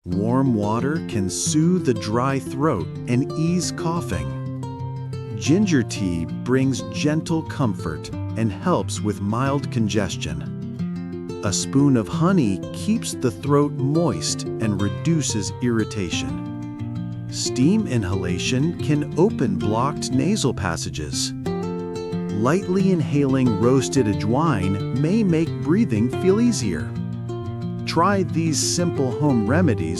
Warm water can soothe the dry throat and ease coughing. Ginger tea brings gentle comfort and helps with mild congestion. A spoon of honey keeps the throat moist and reduces irritation. Steam inhalation can open blocked nasal passages. Lightly inhaling roasted ajwain may make breathing feel easier. Try these simple home remedies